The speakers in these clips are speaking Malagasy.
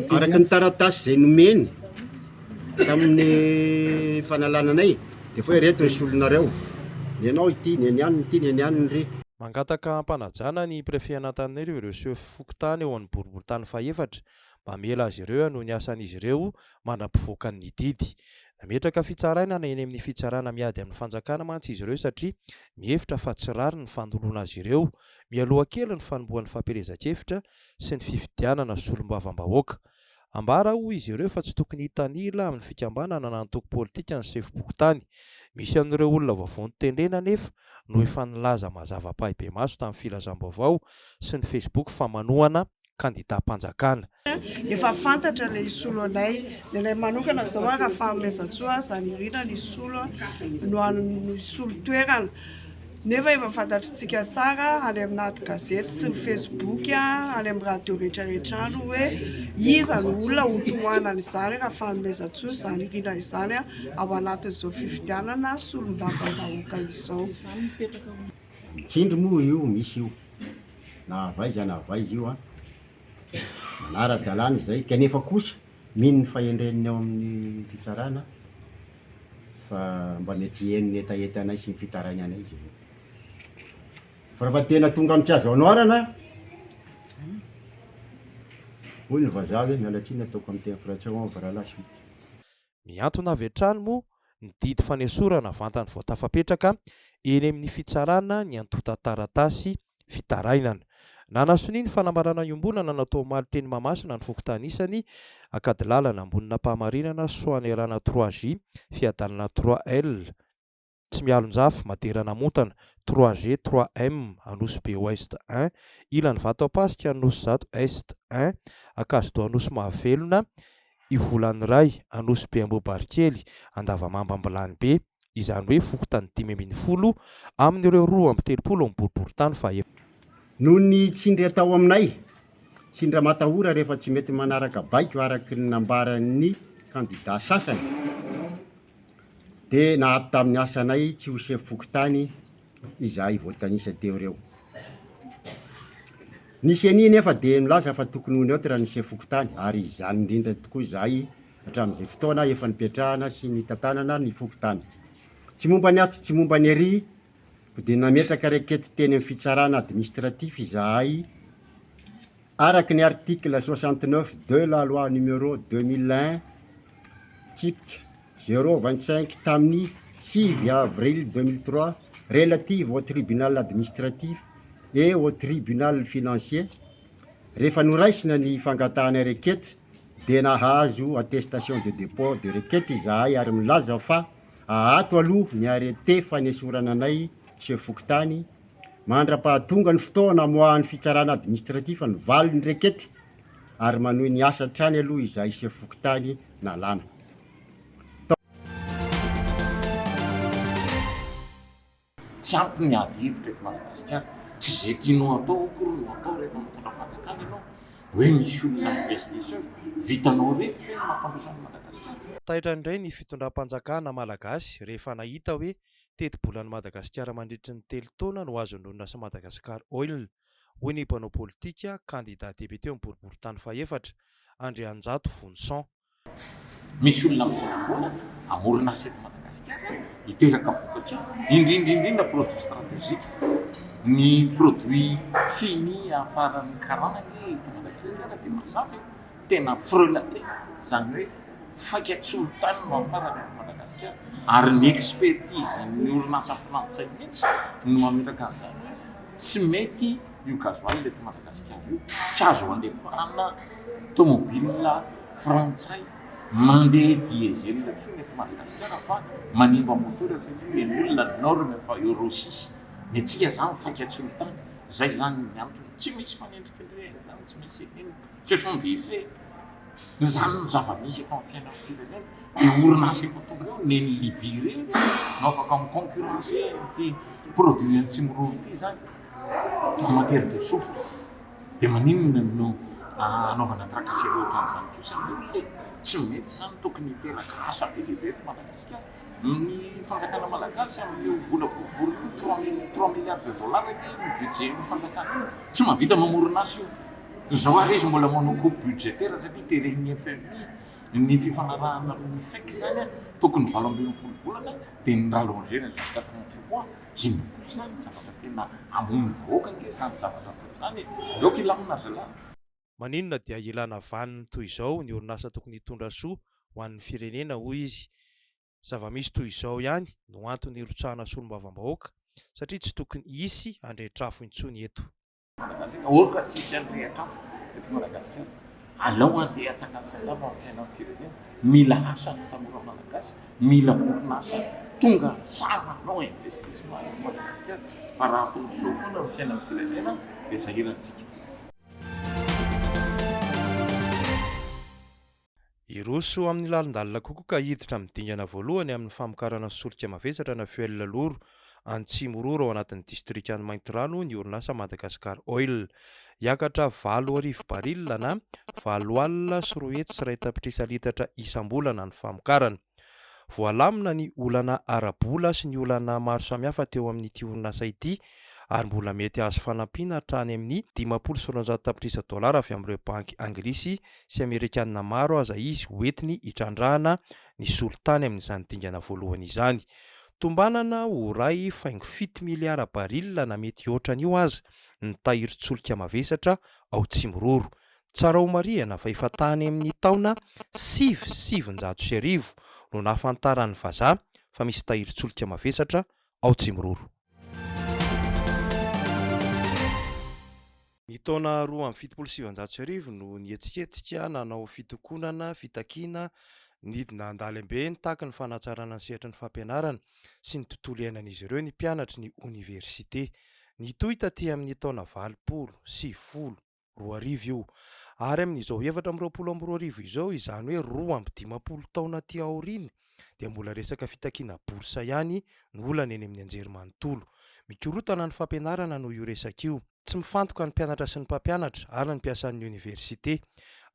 Araka ny taratasy zay nomeny tamin'ny fanalananay de fa reto ny solonareo, ianao ity ny aniany ity ny aniany re. Mangataka ampanajana ny prefet Antananarivo ireo seho fokontany eo amin'ny boriboritany fahefatra mba mela azy ireo noho ny asan'izy ireo manampivoaka ny didy. Nametraka fitsaraina na eny amin'ny fitsarana miady amin'ny fanjakana mantsy izy ireo satria mihevitra fa tsy rary ny fandoloana azy ireo, mialoha kely ny fanombohan'ny fampielezan-kevitra sy ny fifidianana solombavam-bahoaka. Ambara hoy izy ireo fa tsy tokony hitanila amin'ny fikambanana na antoko politika ny sefo-pokotany. Misy amin'ireo olona vaovao nitendrena nefa no efa nilaza mazava pahibe maso tamin'ny filazam-baovao sy ny Facebook famanoana kandidam-panjakana. Efa fantatra ilay isolo anay, ilay manokana zao raha fanomezan-tsoa zany irina ny isolo no an'ny isolo toerana. Nefa efa fantatritsika tsara any amin'ny gazety sy ny Facebook any amin'ny radio rehetrarehetra any hoe iza ny olona hotoanana izany raha fanomezan-tsoa zany irina izany ao anatin'izao fifidianana solombavam-bahoaka izao. Tsindry moa io misy io na avaiza io manara-dalàna zay, kanefa kosa mino ny fahendreniny ao amin'ny fitsarana fa mba mety eny etaetanay sy ny fitarainy anay izy. Fa raha tena tonga amin'ny tsy azo anoarana, hoy ny vazaha hoe mialatsiny ataoko amin'ny teny frantsay ho vara la suite. Miantona avy hatrany moa ny didy fanesorana vantany vao tafapetraka eny amin'ny fitsarana ny antota taratasy fitarainana. Nanasony ny fanambarana iombonana natao omaly teny Mahamasina ny fokotanisany akady lalana ambonina mpahamarinana Soanerana 3J fiadalana 3L tsy mialonjafy maderana montana 3G 3M Anosy Be Ouest 1 ilany Vatopasika Anosy Zato Est 1 Akazodo Anosy Mahavelona Ivolan'ny Ray Anosy Be Ambobarikely Andavamamba Ambilany Be, izany hoe fokotany 510 amin'ireo 2 amin'ny boriboritany fahefatra. Noho ny tsindry atao aminay, tsindry matahora rehefa tsy mety manaraka baiko araky ny nambaran'ny kandida sasany, dia nahato tamin'ny asanay tsy ho sefo fokotany izahay voatanisa teo reo. Nisy an'i nefa dia milaza fa tokony ho neutre ny sefo fokotany, ary izany indrindra tokoa izahay hatramin'izay fotoana efa nipetrahana sy ny tantanana ny fokotany. Tsy momba ny atsy, tsy momba ny ery, dia nametraka rekety teny amin'ny fitsarana administratif izahay araky ny article 69 de la loi numéro 2001 tsipika 025 tamin'ny 6 avril 2003 relative au tribunal administratif et au tribunal financier. Rehefa noraisina ny fangatahana rekety dia nahazo attestation de dépôt de rekety izahay ary milaza fa ahato aloha ny arrêté fanesorana anay sefo fokotany mandra-pahatonga ny fotoana moahan'ny fitsarana administratif ny valiny rekety ary manohy ny asa trany aloha izahay sefo fokotany nalana. Tsy ampy ny ady hevitra eto Madagasikara, tsy zay tianao atao akory no atao rehefa mitondra fanjakana ianao, hoe misy olona investisseur vitanao reky ve no mampandroso any Madagasikara. Taitra indray ny fitondram-panjakana malagasy rehefa nahita hoe teti-bolan'i Madagasikara mandritry ny 3 taona no azon'ny orinasa Madagascar Oil. Hoy ny mpanao politika candidat député amin'ny boriboritany fahefatra André Anjato Vonson. Misy olona mitondra amorona eto Madagasikara hiteraka vokatra indrindra produit stratégique, ny produit fini afaran'ny karanany eto Madagasikara dia mazava tena frelaté, zany hoe fakan-tsolotany no afarany eto Madagasikara, ary ny expertise ny orinasa frantsay mihitsy no mametraka an'izany hoe tsy mety io gasoil eto Madagasikara io, tsy azo alefarana tomobile frantsay mandeha diesel tsony eto Madagasikara fa manimba motora satria ny olona norme fa Euro 6. Ny antsika zany fakan-tsolotany, zay zany ny antony tsy misy fanendrika ilay zany, tsy misy inona, ce sont des faits. Zany ny zava-misy eto amin'ny fiainan'ny firenena. Dia orinasa efa tonga eo neny Libye reny no afaka miconcurrence ty produit an-tsimororo ty zany en matière de soufre. Dia maninona no anaovana tracasserie ohatran'izany kosa, tsy mety zany, tokony hiteraka asa be lehibe eto Madagasikara. Ny fanjakana malagasy amin'io vola voavory 3 milliards de dollars ny budget ny fanjakana, tsy mahavita mamorona azy io. zao ary izy mbola manao coupe budgétaire satria tereniny FMI ny fifanarahana amin'ny FEC zany a tokony 12 volana dia ny rallongena jusqu'à 30 mois inoko zany zavatra tena amony vahoaka nge zany zavatra to zany laoka ilamina zala. Maninona dia ilana vaniny toy izao ny orinasa tokony hitondra soa ho an'ny firenena hoy izy. Zava-misy toy izao ihany no antony hirotsahana solombavam-bahoaka satria tsy tokony hisy handrehitrafo intsony eto. Ohatra tsisy handrehitrafo eto Madagasikara alao andeha atsakasalava amin'ny fiainan'ny firenena, mila asa ny tanora malagasy, mila orinasa tonga samanao investissement eto Madagasikara fa raha tondraso foana amin'ny fiainan'ny firenena dia sahirantsika. Iroso amin'ny lalindalina kokoa ka hiditra midingana voalohany amin'ny famokarana solika mavesatra na fuel loro Antsimororo ao anatin'ny distrikany Maintirano ny orinasa Madagascar Oil. Hiakatra 4,000 baril na 4 alina sy 3 hetsy sy 1 tapitrisa litatra isam-bolana ny famokarana. Voalamina ny olana arabola sy ny olana maro samihafa teo amin'ity orinasa ity ary mbola mety azo fanampiana hatrany amin'ny 500 tapitrisa dolara avy amin'ireo banky anglisy sy amerikanina maro aza izy hoentiny hitrandrahana ny solitany amin'izany dingana voalohany izany. Tombanana ho ray 7 miliara baril na mety ohatran'io aza ny tahirin-tsolika mavesatra ao Antsimororo. Tsara ho marihana fa efa tany amin'ny taona 7,700 no nahafantaran'ny vazaha fa misy tahirin-tsolika mavesatra ao Antsimororo. Ny taona 2700 no nihetsiketsika nanao fitokonana, fitakiana, nidina andalembe nitaky ny fanatsarana ny sehatry ny fampianarana sy ny tontolo iainan'izy ireo ny mpianatry ny oniversite. Nitohy taty amin'ny taona 20, 20 io ary amin'izao 720 izao izany hoe 250 taona ty aoriny dia mbola resaka fitakiana borsa ihany no olana eny amin'ny anjerimanontolo. Mikorotana ny fampianarana no io resaka io. Tsy mifantoka ny mpianatra sy ny mpampianatra ary ny mpiasan'ny oniversite.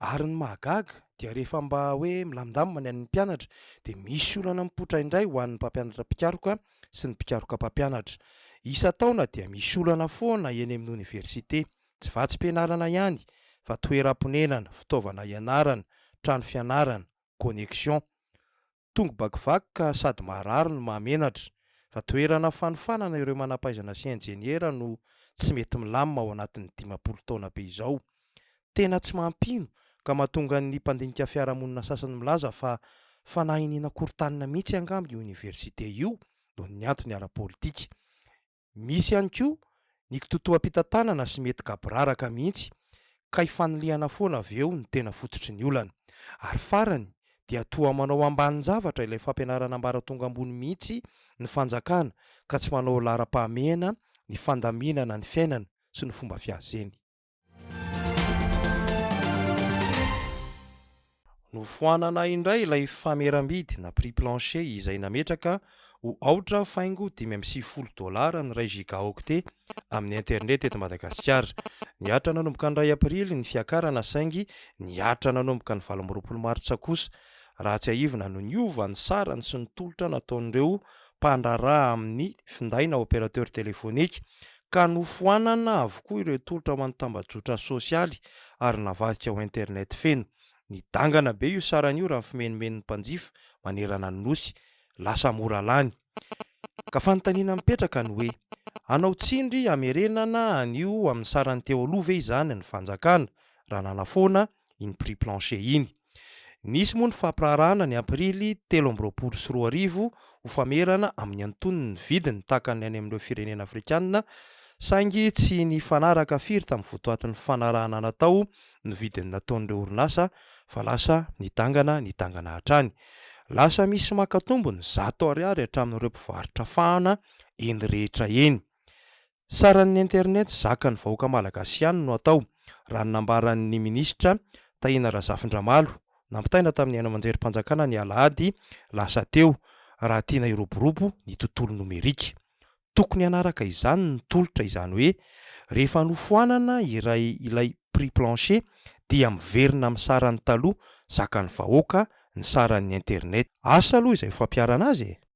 Ary ny mahagaga dia rehefa mba hoe milamindamina ny mpianatra dia misy olana mipotra indray ho an'ny mpampianatra mpikaroka sy ny mpikaroka mpampianatra. Isa-taona dia misy olana foana eny amin'ny oniversite, tsy vatsim-pianarana ihany fa toeram-ponenana, fitaovana ianarana, trano fianarana, connexion. Tonga bakivaky sady marary no mahamenatra fa toerana fanofanana ireo manampaizana sy enjeniera no tsy mety milamina ao anatin'ny 50 taona be izao. Tena tsy mampino ka mahatonga ny mpandinika fiarahamonina sasany milaza fa fanahinina korontanina mihitsy angamba io oniversite io noho ny antony ara-politika. Misy ihany koa ny kitotoam-pitantanana sy mety gaboraraka mihitsy ka hifanilihana foana avy eo ny tena fototry ny olana. Ary farany dia toa manao ambany zavatra ilay fampianarana ambaratonga ambony mihitsy ny fanjakana ka tsy manao laharam-pahamehana ny fandaminana ny fiainana sy ny fomba fiazeny. Nofoanana indray ilay fameram-bidy na prix plancher izay nametraka ho aotra faingo $550 ny 1 gigaoctet amin'ny internet eto Madagasikara. Niatra nanomboka ny 2 aprily ny fiakarana saingy niatra nanomboka ny 20 martsa kosa. Raha tsy aivina no niova ny sarany sy ny tolotra nataon'ireo mpandraraha amin'ny finday na opérateur téléphonique ka nofoanana avokoa ireo tolotra mantambajotra sosialy ary navadika ao internet feno. Nidangana be io sarany io raha fimenomen'ny mpanjifa manerana ny nosy, lasa mora lany. Ka fanontaniana mipetraka ny hoe anao tsindry amerenana anio amin'ny sarany teo aloha ve izany ny fanjakana raha nanafoana iny prix plancher iny. Nisy moa ny fampararana ny aprily 13 ho famerana amin'ny antonony ny vidiny takany any amin'ireo firenena afrikanina saingy tsy ny fanaraka firy tamin'ny votoatin'ny fanarahana natao ny vidiny nataon'ireo orinasa fa lasa nidangana hatrany. Lasa misy makatombony 100 ariary hatramin'ireo mpivarotra fahana eny rehetra eny. Saran'ny internet zaka ny vahoaka malagasy ihany no atao raha ny nambaran'ny minisitra Tahina Razafindramalo nampitaina tamin'ny haino amanjerim-panjakana ny alahady lasa teo raha tiana iroborobo ny tontolo nomerika. Tokony hanaraka izany ny tolotra izany hoe rehefa nofoanana ilay prix plancher dia miverina amin'ny sarany taloha zaka ny vahoaka ny saran'ny internet. Asa aloha izay fampiarana azy e.